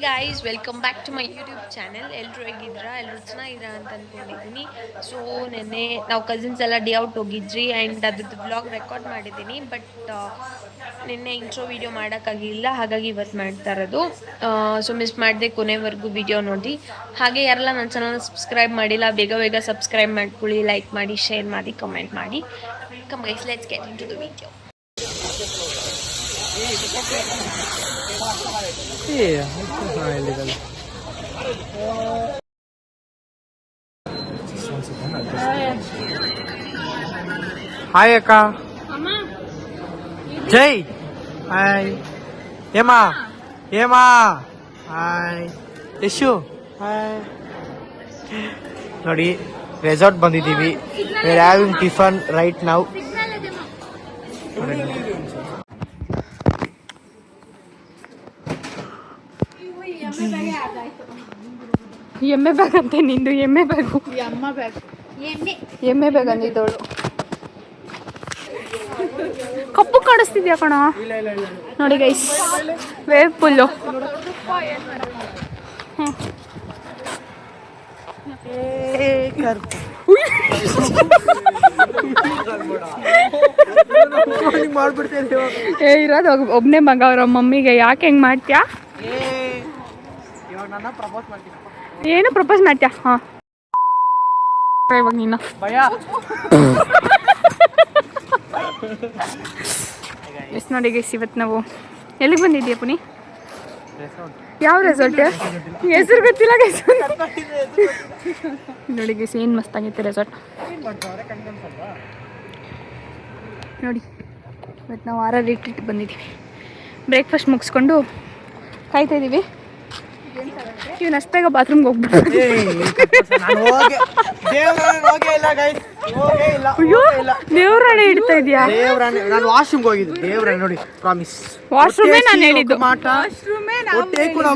Guys welcome back to my YouTube channel. ಎಲ್ಲರೂ ಹೇಗಿದ್ದೀರಾ? ಎಲ್ಲರೂ ಚೆನ್ನಾಗಿದ್ದೀರಾ ಅಂತ ಅಂದ್ಕೊಂಡಿದ್ದೀನಿ. ಸೊ ನೆನ್ನೆ ನಾವು ಕಸಿನ್ಸ್ ಎಲ್ಲ ಡೇ ಔಟ್ ಹೋಗಿದ್ರಿ ಆ್ಯಂಡ್ ಅದ್ರದ್ದು ವ್ಲಾಗ್ ರೆಕಾರ್ಡ್ ಮಾಡಿದ್ದೀನಿ. ಬಟ್ ನಿನ್ನೆ ಇಂಟ್ರೋ ವೀಡಿಯೋ ಮಾಡೋಕ್ಕಾಗಿಲ್ಲ, ಹಾಗಾಗಿ ಇವತ್ತು ಮಾಡ್ತಾ ಇರೋದು. ಸೊ ಮಿಸ್ ಮಾಡಿದೆ, ಕೊನೆವರೆಗೂ ವಿಡಿಯೋ ನೋಡಿ. ಹಾಗೆ ಯಾರೆಲ್ಲ ನನ್ನ ಚಾನಲ್ನ ಸಬ್ಸ್ಕ್ರೈಬ್ ಮಾಡಿಲ್ಲ, ಬೇಗ ಬೇಗ ಸಬ್ಸ್ಕ್ರೈಬ್ ಮಾಡ್ಕೊಳ್ಳಿ, ಲೈಕ್ ಮಾಡಿ, ಶೇರ್ ಮಾಡಿ, ಕಮೆಂಟ್ ಮಾಡಿ. Come guys, let's get into the video. Hi ಅಕ್ಕ. Jai hi. Hema Hema hi. Yashu hi. ನೋಡಿ ರೆಸಾರ್ಟ್ ಬಂದಿದ್ದೀವಿ. We are having tiffin right now. ಎಮ್ಮೆ ಬ್ಯಾಗ್ ಅಂತೆ ನಿಂದು. ಎಮ್ಮೆ ಬ್ಯಾಗು, ಎಮ್ಮೆ ಬ್ಯಾಗ್ ಅಂದಿದ್ದವಳು. ಕಪ್ಪು ಕಾಣಿಸ್ತಿದ್ಯಾ ಕಣ. ನೋಡಿ ಗೈಸ್, ವೇವ್ ಪುಲ್ಲು. ಇರೋದು ಒಬ್ನೇ ಮಗ ಅವ್ರ ಮಮ್ಮಿಗೆ. ಯಾಕೆ ಹೆಂಗ್ ಮಾಡ್ತೀಯಾ? ಏನು ಪ್ರಪೋಸ್ ಮಾಡ್ತೀಯಾ? ಹಾ ಇವಾಗ ನೀನು ಎಸ್. ನೋಡಿ ಗೈಸ್, ಇವತ್ತು ನಾವು ಎಲ್ಲಿಗೆ ಬಂದಿದ್ದೀಯ ಪುನಿ? ಯಾವ ರೆಸಾರ್ಟ್? ಹೆಸರು ಗೊತ್ತಿಲ್ಲ ಗೈಸ್. ನೋಡಿ ಗೈಸ್, ಏನು ಮಸ್ತಾಗೈತೆ ರೆಸಾರ್ಟ್. ನೋಡಿ ಇವತ್ತು ನಾವು ರಿಟ್ರೀಟ್ ಬಂದಿದ್ದೀವಿ. ಬ್ರೇಕ್ಫಾಸ್ಟ್ ಮುಗಿಸ್ಕೊಂಡು ಕಾಯ್ತಾ ಇದ್ದೀವಿ. ಇವ್ನು ಅಷ್ಟು ಬೇಗ ಬಾತ್ರೂಮ್ಗೆ ಹೋಗ್ಬಿಟ್ಟು ದೇವ್ರಾಣೆ ಇಡ್ತಾ ಇದೆಯಾ? ನಾನು ವಾಶ್ರೂಮ್ಗೆ ಹೋಗಿದ್ದೆ. ದೇವ್ರಾಣೆ ನೋಡಿ, ಪ್ರಾಮಿಸ್. ವಾಶ್ರೂಮೇ ನಾನು ಹೇಳಿದ್ದು. మాట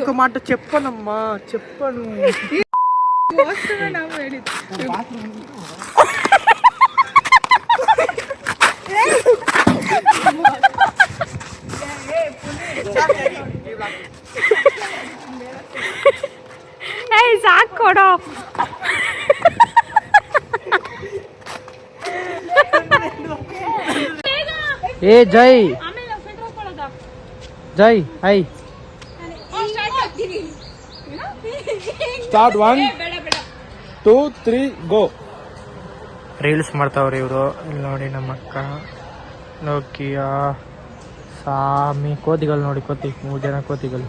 ఒక మాట చెప్పనమ్మా, చెప్పను. ಸಾಕು ಕೊಡೋ. ಏ ಜೈ ಜೈ ಹೈ. ಸ್ಟಾರ್ಟ್ 1 2 3 ಗೋ. ರೀಲ್ಸ್ ಮಾಡ್ತಾವ್ರಿ ಇವರು. ಇಲ್ಲಿ ನೋಡಿ ನಮ್ಮ ಅಕ್ಕ, ಲೋಕಿಯಾ, ಸಾಮಿ. ಕೋತಿಗಳು ನೋಡಿ, ಕೋತಿ 3 ಜನ ಕೋತಿಗಳು.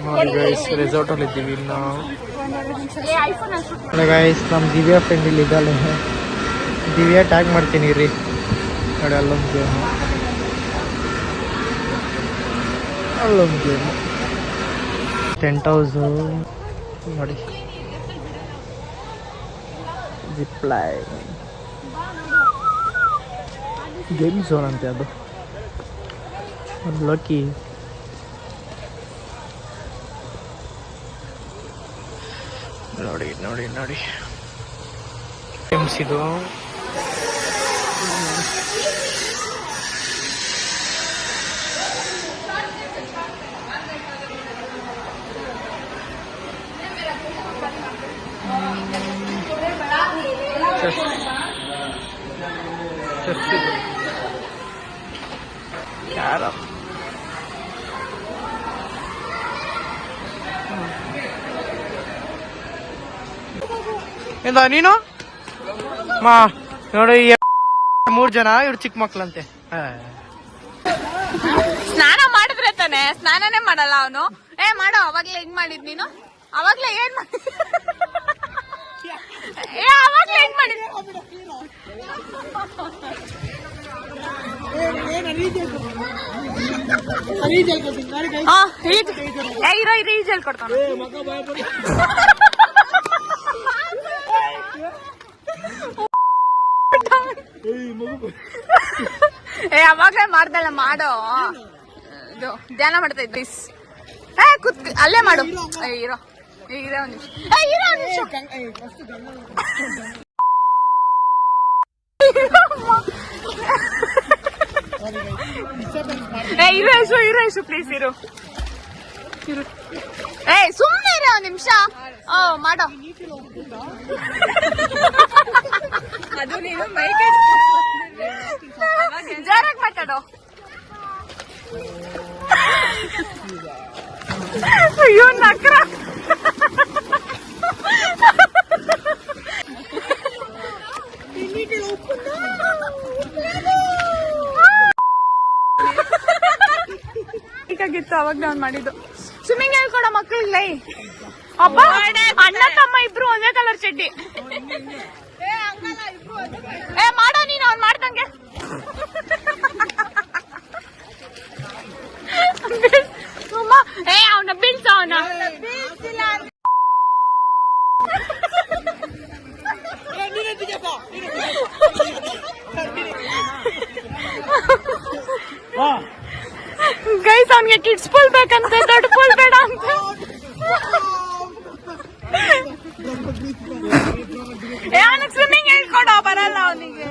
ನೋಡಿ ಗೈಸ್, ರೆಸಾರ್ಟ್ ಅಲ್ಲಿ ಇದ್ದೀವಿ ನಾವು. ಗೈಸ್, ನಮ್ಮ ದಿವ್ಯಾ ಫ್ರೆಂಡ್ ಇಲ್ಲಿ ಇದ್ದಾಳೆ. ದಿವ್ಯಾ ಟ್ಯಾಗ್ ಮಾಡ್ತೀನಿ ರೀ. ನೋಡಿ ಅಲ್ಲೊಂದು ಗೇಮು, ಅಲ್ಲೊಂದು ಗೇಮು. ಟೆಂಟ್ ಹೌಸು ನೋಡಿ, ಜಿಪ್ ಲೈನ್, ಗೇಮ್ ಝೋನ್ ಅಂತೆ ಅದು. ಲಕ್ಕಿ ನೋಡಿ ನೋಡಿ ನೋಡಿ ಗೇಮ್ಸ್ ಇದು. ಯಾರ ಎಂದ ನೀನು ಮಾ ನೋಡಿ, 3 ಜನ ಇವ್ರು ಚಿಕ್ಕ ಮಕ್ಳಂತೆ. ಸ್ನಾನ ಮಾಡಿದ್ರೆ ತಾನೆ, ಸ್ನಾನನೇ ಮಾಡಲ್ಲ ಅವನು. ಮಾಡೋ, ಅವಾಗ್ಲೇ ಹೆಂಗ್ ಮಾಡಿದ್ ನೀನು? ಅವಾಗ್ಲೇ ಏನ್ ಮಾಡಿ ಅವಾಗ್ಲೇ ಹೆಂಗ್ ಮಾಡಿದ್? ಇರೋ ರೀಜಲ್ ಕೊಡ್ತಾನ. ಅವಾಗ್ಲೇ ಮಾಡ್ದಲ್ಲ, ಮಾಡೋ. ಇದು ಧ್ಯಾನ ಮಾಡ್ತಾ ಇದ್ವಿ. ಅಲ್ಲೇ ಮಾಡು. ಇರೋ ಇರೋ ನಿಮಿಷ. ಇರು ಪ್ಲೀಸ್ ಇರು. ಸುಮ್ಮನೆ ಇರ ಒಂದ್ ನಿಮಿಷ. ಮಾಡೋ ಅದು ನೀನು ಮೈಕೆ ಜೋರಾಗಿ ಮಾತಾಡೋ. ಅಯ್ಯೋ ನಕ್ರ. ಬೇಕಾಗಿತ್ತು ಅವಾಗ ನಾವ್ ಮಾಡಿದ್ದು. ಸ್ವಿಮ್ಮಿಂಗ್ ಹೇಳ್ಕೊಡೋ ಮಕ್ಳಿಲ್ಲ. ಅಬ್ಬ ಅಣ್ಣ ತಮ್ಮ ಇಬ್ರು ಒಂದೇ ಕಲರ್ ಚಡ್ಡಿ. ಮಾಡೋ ನೀನು ಅವ್ನ್ ಮಾಡ್ದಂಗೆ. ಅವನ ಬೀಳ್ಸ ಅವನ ಗೈಸ್ ಅವನ್ಗೆ ಕಿಡ್ಸ್ ಪೂಲ್ ಬೇಕಂತೆ, ದೊಡ್ಡ ಪೂಲ್ ಬೇಡ ಅಂತ. ಅವನಿಗೆ ಸ್ವಿಮ್ಮಿಂಗ್ ಹೇಳ್ಕೊಡೋ, ಬರಲ್ಲ ಅವನಿಗೆ.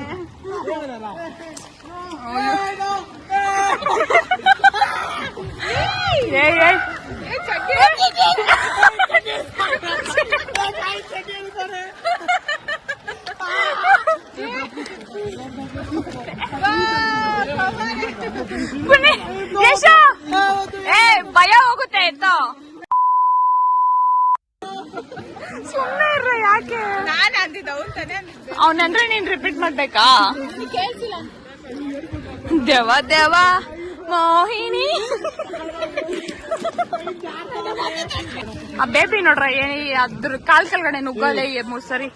ಭಯ ಹೋಗುತ್ತೆ ಆಯ್ತಾ. ಸುಮ್ಮನೆ ಇರ್ರ, ಯಾಕೆ ಅವನಂದ್ರೆ ನೀನ್ ರಿಪೀಟ್ ಮಾಡ್ಬೇಕಾ? ದೇವ ದೇವ ಮೋಹಿನಿ. ಆ ಬೇಬಿ ನೋಡ್ರ ಅದ್ರ ಕಾಲ್ ಕೆಳಗಡೆ ನುಗ್ಗಲೆ 3 ಸರಿ.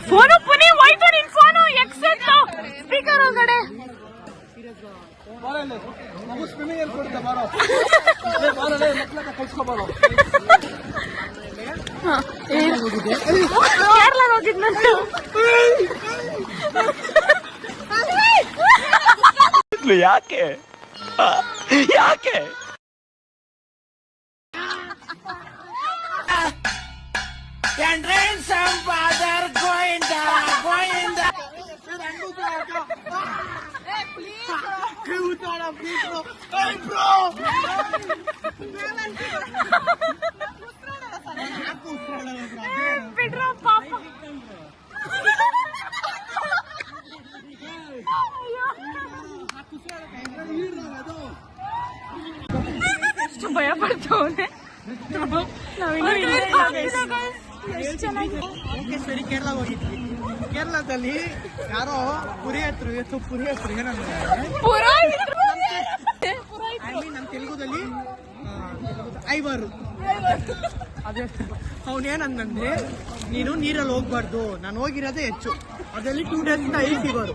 ಫೋನು ಪುನಿ ಹೋಯ್ತು ನಿನ್ ಫೋನು. ಎಕ್ಸೆಟ್ ಸ್ಪೀಕರ್ ಒಳಗಡೆ. ಕೇರಳ ಹೋಗಿದ್ನಂತ. ಯಾಕೆ ಯಾಕೆ ಬಿಡ್ರ ಪಾಪ. ಎಷ್ಟು ಭಯ ಪಡ್ತವನೆ. ಸರಿ, ಕೇರಳ ಹೋಗಿದ್ವಿ. ಕೇರಳದಲ್ಲಿ ಯಾರೋ ಪುರೋಹಿತರು ಏನಂದ್ರೆ ನಮ್ಮ ತೆಲುಗುದಲ್ಲಿ ಐವರು ಅದೇ ಅವನೇನಂದ್ರೆ ನೀನು ನೀರಲ್ಲಿ ಹೋಗ್ಬಾರ್ದು, ನಾನು ಹೋಗಿರೋದೇ ಹೆಚ್ಚು, ಅದರಲ್ಲಿ 2 days ಐ ಫೀವರ್.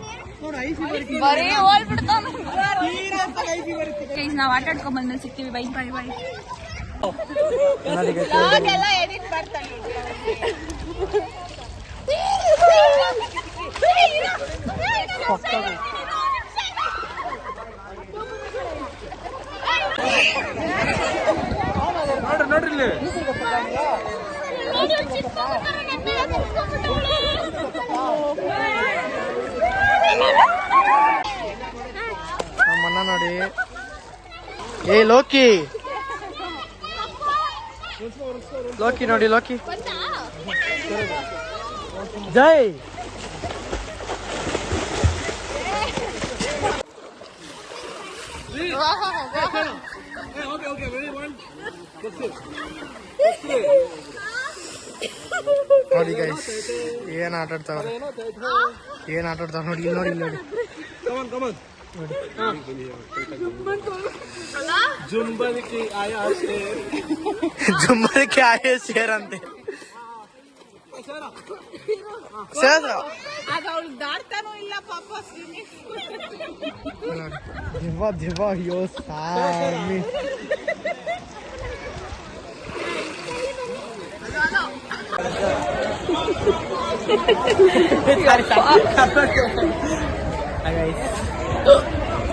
ನಾವು ಆಟ ಆಡ್ಕೊಂಡ್ ಬಂದ್ಮೇಲೆ ಸಿಗ್ತೀವಿ. Bye bye bye. ನೋಡ್ರಿ ಇಲ್ಲಿ ನಮ್ಮಣ್ಣ ನೋಡಿ. ಲೋಕಿ ಲೋಕಿ ನೋಡಿ, ಲೋಕಿ ಜೈ. ನೋಡಿ ಗೈಸ್ ಏನ್ ಆಟ ಆಡ್ತಾವ್ರೆ, ನೋಡಿ ನೋಡಿ ನೋಡಿ. ಜುಂಬದಕ್ಕೆ ಆಯಾ ಶೇರ್ ಅಂತೆ. ದಿವ ಅಯ್ಯೋ ಸಾಮಿ.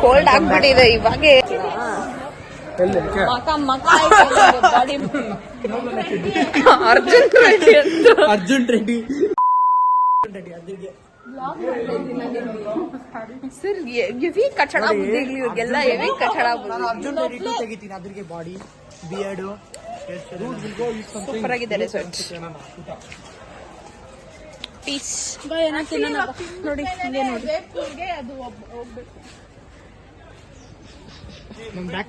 ಕೋಲ್ಡ್ ಆಗ್ಬಿಟ್ಟಿದೆ ಇವಾಗ. ಮಕ ಮಕ ಬಾಡಿ ಅರ್ಜುನ್ ರೆಡ್ಡಿ ಅಂತ ಅರ್ಜುನ್ ರೆಡ್ಡಿ ಸರ್ ಎವಿ ಕಟ್ಟಡ ಬುದ್ಧಿಗ್ಲಿ ಇವ್ರಿಗೆಲ್ಲ ಎವಿ ಕಟ್ಟಡ ನಾನು ಅರ್ಜುನ್ ರೆಡ್ಡಿ ತೆಗಿತೀನಿ ಅದ್ರಿಗೆ ಬಾಡಿ ಬಿಯರ್ಡ್ ಸೂಪರ್ ಆಗಿದೆ ರೆಸಾರ್ಟ್ ಪೀಸ್ ನೋಡಿ ಹಿಂಗೆ ನೋಡಿ ನಮ್ ಬ್ಯಾಕ್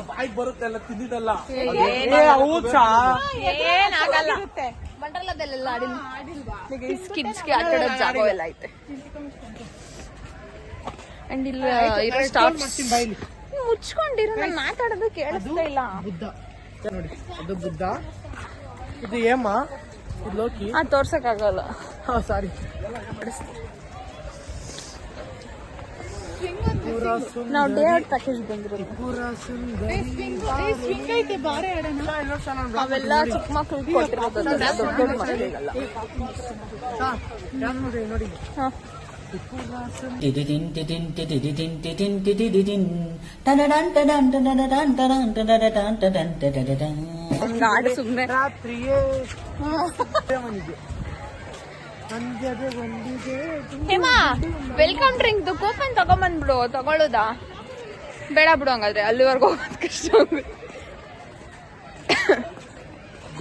ಬಾಯಿಗೆ ಬರುತ್ತೆ ಎಲ್ಲ ತಿಂದಿದ್ದಲ್ಲ ಏನಾಗಲ್ಲ ಮಂಡಲದಲ್ಲೆಲ್ಲ ಆಡಿಲ್ವಾ ಕಿಡ್ಸ್ಗೆ ಆಟ ಆಡೋದ್ ಜಾಗ ಎಲ್ಲ ಐತೆ ಅಂಡ್ ಇಲ್ಲಿ ಇರೋ ಸ್ಟಾಫ್ ಮುಚ್ಕೊಂಡಿರೋ ನಾನು ಮಾತಾಡೋದು ಕೇಳಿಸ್ತಾ ಇಲ್ಲ ಬುದ್ಧ ನೋಡಿ ಅದು ಬುದ್ಧ ಇದು ಏಮ ಇದು ಲೋಕಿ ತೋರ್ಸಕ್ ಆಗಲ್ಲ ಸಾರಿ ನಾವು ಡೇ ಔಟ್ ಪ್ಯಾಕೇಜ್ ಬಂದಿರೋದು ಅವೆಲ್ಲ ಚಿಕ್ಕ ಮಕ್ಳಿಗೆ ಕೊಟ್ಟಿರೋದು ದೊಡ್ಡ ಮಕ್ಕಳಿಗಲ್ಲ ನೋಡಿ ಗಾಡಿ ಸುಮ್ಮನೆ ರಾತ್ರಿಯೇ ಹೇಮಾ ವೆಲ್ಕಮ್ ಡ್ರಿಂಕ್ ಕೂಪನ್ ತಗೊಂಬಂದ್ಬಿಡು ತಗೊಳ್ಳೋದಾ ಬೇಡ ಬಿಡು ಹಂಗಾದ್ರೆ ಅಲ್ಲಿವರೆಗೂ ಹೋಗೋದು ಕಷ್ಟ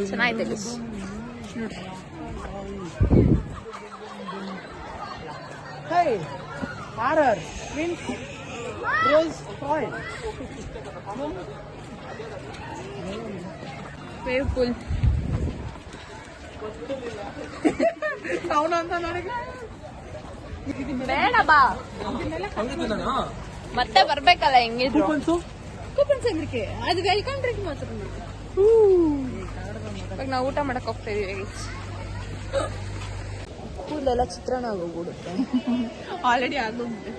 ಚೆನ್ನಾಗಿದೆ Hey, horror, Prince, Rose, Toy. Wave pool ಬೇಡ ಬಾ ಮತ್ತೆ ಬರ್ಬೇಕಲ್ಲ ಹೆಂಗಿದ್ರು ಕೂಪನ್ಸ್ ಹೆಂಗ್ರಿಕೆ ಅದು ವೆಲ್ಕಮ್ ಡ್ರಿಂಕ್ ಮಾತ್ರ ಇವಾಗ ನಾವು ಊಟ ಮಾಡಕ್ ಹೋಗ್ತಾ ಇದೀವಿ ಕೂದಲೆಲ್ಲ ಚಿತ್ರಾನ್ನ ಆಗೋಗ್ಬಿಡುತ್ತೆ ಆಲ್ರೆಡಿ ಆಗೋಗಿದೆ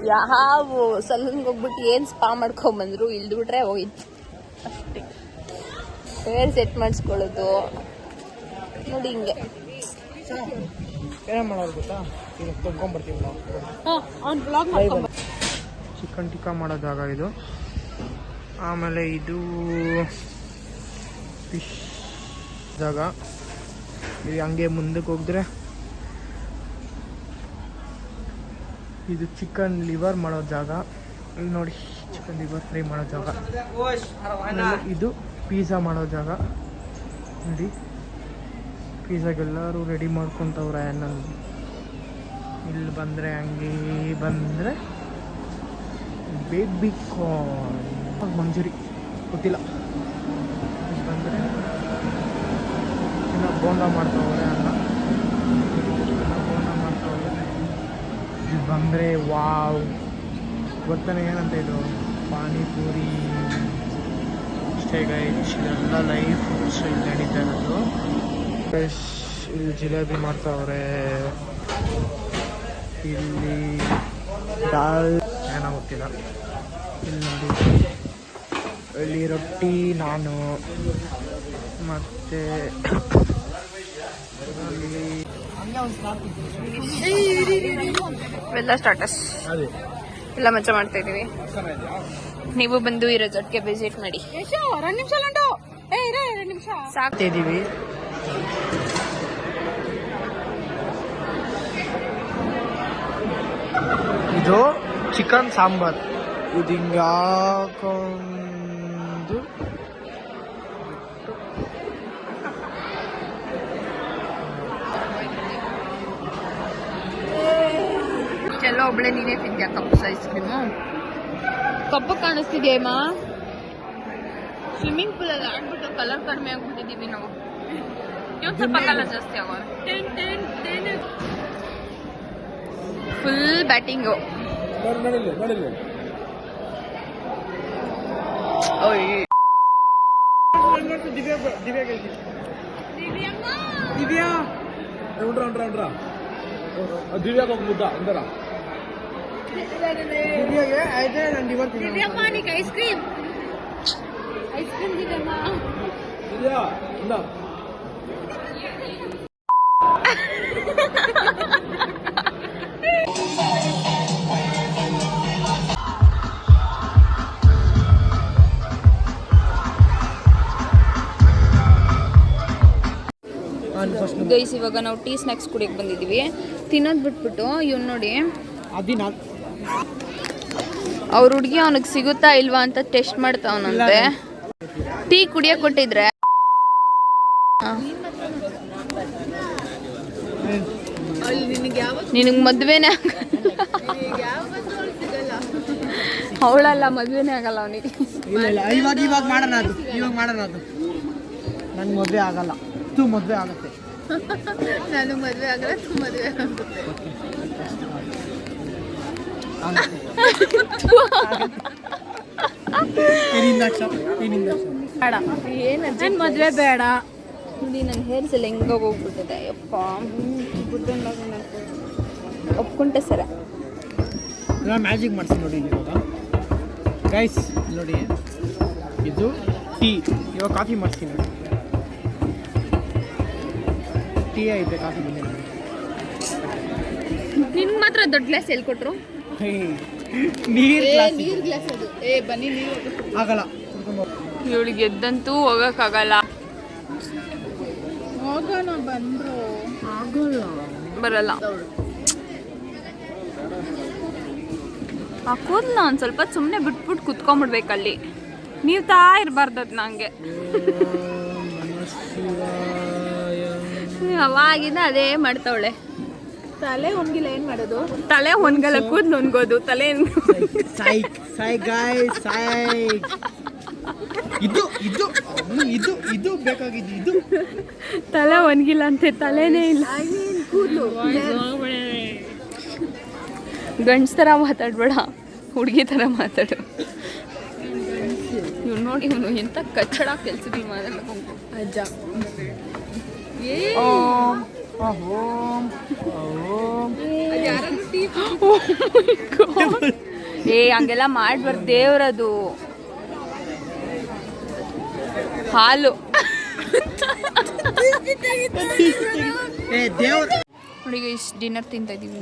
ಯಾವ ಸಲೂನ್ಗೆ ಹೋಗ್ಬಿಟ್ಟು ಏನ್ ಸ್ಪಾ ಮಾಡ್ಕೊಂಡ್ ಬಂದ್ರು ಇಲ್ದು ಬಿಟ್ರೆ ಹೋಗಿತ್ತು ಅಷ್ಟೇ ಹೇರ್ ಸೆಟ್ ಮಾಡಿಸ್ಕೊಳ್ಳೋದು ನೋಡಿ ಹಿಂಗೆ ಏನ್ ಮಾಡೋದು ಗೊತ್ತಾ ಈಗ ತೊಗೊಂಡ್ಬರ್ತೀವಿ ಚಿಕನ್ ಟಿಕ್ಕಾ ಮಾಡೋ ಜಾಗ ಇದು ಆಮೇಲೆ ಇದು ಫಿಶ್ ಜಾಗ ಇದು ಹಂಗೆ ಮುಂದಕ್ಕೆ ಹೋಗಿದ್ರೆ ಇದು ಚಿಕನ್ ಲಿವರ್ ಮಾಡೋ ಜಾಗ ನೋಡಿ ಚಿಕನ್ ಲಿವರ್ ಫ್ರೈ ಮಾಡೋ ಜಾಗ ಆಮೇಲೆ ಇದು ಪಿಜ್ಜಾ ಮಾಡೋ ಜಾಗ ನೋಡಿ ಪಿಜ್ಜಾಗೆಲ್ಲರೂ ರೆಡಿ ಮಾಡ್ಕೊತವ್ರೆ ನನ್ನ ಇಲ್ಲಿ ಬಂದರೆ ಹಂಗೆ ಬಂದರೆ ಬೇಬಿ ಕಾರ್ನ್ ಮಂಜೂರಿ ಗೊತ್ತಿಲ್ಲ ಇಲ್ಲಿ ಬಂದರೆ ಇನ್ನು ಬೋಂಡ ಮಾಡ್ತಾವ್ರೆ ಅನ್ನ ಬೋಂಡ ಮಾಡ್ತಾವ್ರೆ ಇಲ್ಲಿ ಬಂದರೆ ವಾವ್ ಗೊತ್ತಾನೆ ಏನಂತ ಇದು ಪಾನಿಪುರಿ ಇಷ್ಟೇ ಗೈಸ್ ಇದೆಲ್ಲ ಲೈಫ್ ಇಲ್ಲಿ ನಡೀತಾ ಇರೋದು ಇಲ್ಲಿ ಜಿಲೇಬಿ ಮಾಡ್ತಾವ್ರೆ ಇಲ್ಲಿ ದಾಲ್ ಏನೋ ಗೊತ್ತಿಲ್ಲ ಇಲ್ಲಿ ನೋಡಿ ಇಲ್ಲಿ ರೊಟ್ಟಿ ನಾನು ಮತ್ತೆ ಇವೆಲ್ಲ ಸ್ಟಾರ್ಟರ್ಸ್ ಎಲ್ಲ ಮಚ್ಚ ಮಾಡ್ತಾ ಇದೀವಿ ನೀವು ಬಂದು ಈ ರೆಸಾರ್ಟ್ಗೆ ವಿಸಿಟ್ ಮಾಡಿ ಸಾಕ್ತಿದ್ದೀವಿ ಇದು ಚಿಕನ್ ಸಾಂಬಾರ್ ಇದು ಹಿಂಗೆ ಹಾಕೊಂಡು ಎಲ್ಲ ಒಬ್ಳೆ ನೀನೇ ತಿಂದ್ಯಾ ಕಪ್ಪು ಐಸ್ ಕ್ರೀಮು ಕಪ್ಪು ಕಾಣಿಸ್ತಿದ್ಯೇಮ್ಮ ಸ್ವಿಮ್ಮಿಂಗ್ ಪೂಲ್ ಅಲ್ಲಿ ಆಡ್ಬಿಟ್ಟು ಕಲರ್ ಕಡಿಮೆ ಆಗ್ಬಿಟ್ಟಿದೀವಿ ನಾವು ಇವತ್ತು ಸ್ವಲ್ಪ ಕಲರ್ ಜಾಸ್ತಿ ಆಗೋದು ಫುಲ್ ಬ್ಯಾಟಿಂಗು ದಿವ್ಯಾ ದಿವ್ಯಾಗ ಹೋಗ್ಬಿಟ್ಟ ಅಂದರ ದಿವ್ಯಾಗೆ ಆಯ್ತಾ ನಾನು ಡಿವರ್ ಐಸ್ ಕ್ರೀಮ್ ದಿವ್ಯಮ್ಮ ದಿವ್ಯಾ ಇಲ್ಲ ಗೈಸ್ ಇವಾಗ ನಾವು ಟೀ ಸ್ನ್ಯಾಕ್ಸ್ ಕುಡಿಯಕ್ಕೆ ಬಂದಿದ್ದೀವಿ. ತಿನ್ನೋದು ಬಿಟ್ಬಿಟ್ಟು ಇವ್ನು ನೋಡಿ ಅವ್ರ ಹುಡುಗಿ ಅವನಿಗೆ ಸಿಗುತ್ತಾ ಇಲ್ವಾ ಅಂತ ಟೆಸ್ಟ್ ಮಾಡ್ತಾವನಂತೆ. ಟೀ ಕುಡಿಯಕ್ಕೆ ಕೊಟ್ಟಿದ್ರೆ ನಿನಗೆ ಮದ್ವೆನೇ ಅವಳಲ್ಲ, ಮದ್ವೆನೇ ಆಗಲ್ಲ ಅವನಿಗೆ. ಇವಾಗ ಮಾಡೋಣ ಅದು ನನ್ಗೆ ಮದುವೆ ಆಗಲ್ಲ, ಮದುವೆ ಆಗುತ್ತೆ. ನಾನು ಮದ್ವೆ ಆಗಲ್ಲ, ಮದ್ವೆ ಆಗುತ್ತೆ. ಏನು ಮದುವೆ ಬೇಡ. ನೋಡಿ ನನ್ನ ಹೇರ್ಸ್ ಎಲ್ಲ ಹೆಂಗ ಹೋಗ್ಬಿಟ್ಟಿದೆ. ಯಪ್ಪ ಒಪ್ಕೊಂಡೆ ಸರ. ಮ್ಯಾಜಿಕ್ ಮಾಡ್ತೀನಿ ನೋಡಿ ಇವಾಗ ಗೈಸ್. ನೋಡಿ ಇದು ಟೀ, ಇವಾಗ ಕಾಫಿ ಮಾಡಿಸ್ತೀನಿ. ಟೀ ಐತೆ, ಕಾಫಿ ಬಂದಿಲ್ಲ. ನಿನ್ಗೆ ಮಾತ್ರ ದೊಡ್ಡ ಗ್ಲಾಸ್ ಎಲ್ಲಿ ಕೊಟ್ರು? ನೀರು ಗ್ಲಾಸ್ ಅದು. ಬನ್ನಿ ನೀರು ಆಗಲ್ಲ. ಇವಳಿಗೆ ಎದ್ದಂತೂ ಹೋಗಕ್ಕಾಗಲ್ಲ. ಹೋಗೋಣ ಬಂದ್ರು ಆಗಲ್ಲ, ಬರಲ್ಲ. ಆ ಕೂದಲ ಒಂದು ಸ್ವಲ್ಪ ಸುಮ್ಮನೆ ಬಿಟ್ಬಿಟ್ಟು ಕುತ್ಕೊಂಡ್ಬಿಡ್ಬೇಕಲ್ಲಿ. ನೀವು ತಾ ಇರಬಾರ್ದು ನಂಗೆ. ಅವಾಗಿಂದ ಅದೇ ಮಾಡ್ತಾವಳೆ. ತಲೆ ಒಣಗಿಲ್ಲ, ಏನು ಮಾಡೋದು? ತಲೆ ಒಣಗಲ್ಲ, ಕೂದಲು ಒಣಗೋದು. ತಲೆ ಇದು ಬೇಕಾಗಿದ್ದು. ಇದು ತಲೆ ಒಣಗಿಲ್ಲ ಅಂತೆ, ತಲೆನೇ ಇಲ್ಲ. ಕೂದಲು ಗಂಡ್ಸ್ ಥರ ಮಾತಾಡ್ಬೇಡ, ಹುಡುಗಿ ಥರ ಮಾತಾಡು. ಇವ್ನು ನೋಡಿ, ಇವನು ಎಂತ ಕಚ್ಚಡ ಕೆಲ್ಸಗಳು ಮಾತಾಡ್ಕೊಂಡು ಅಜ್ಜ. ಹಂಗೆಲ್ಲ ಮಾಡ್ಬಾರ್ದು, ದೇವ್ರದು ಹಾಲು. ನೋಡಿ ಇಷ್ಟು ಡಿನ್ನರ್ ತಿಂತಾ ಇದೀವಿ.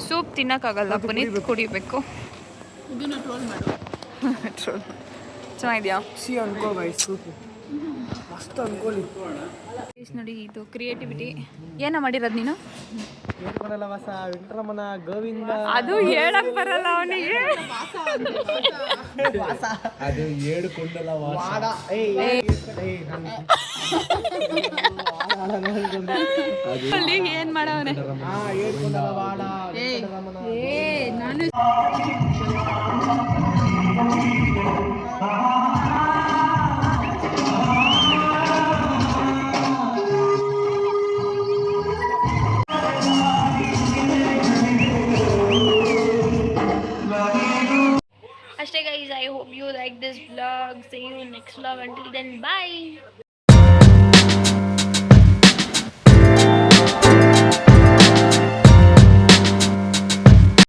ಸೂಪ್ ತಿನ್ನಕ್ಕಾಗಲ್ಲ, ಪುನೀತ್ ಕುಡಿಬೇಕು. ಟ್ರೋಲ್ ಚೆನ್ನಾಗಿದ್ಯಾ? ನೋಡಿ ಇದು ಕ್ರಿಯೇಟಿವಿಟಿ. ಏನ ಮಾಡಿರೋದು ನೀನು? ವೆಂಕಟರಮಣ ಗೋವಿಂದ. ಅದು ಹೇಳಕ್ ಬರಲ್ಲ ಅವನಿಗೆ. ಅದು ಏಡುಕೊಂಡಲ ವಾಡ. ಏನ್ ಮಾಡವನೆ? ನಾನು Ashtage guys, I hope you like this vlog. See you in next vlog. Until then, bye.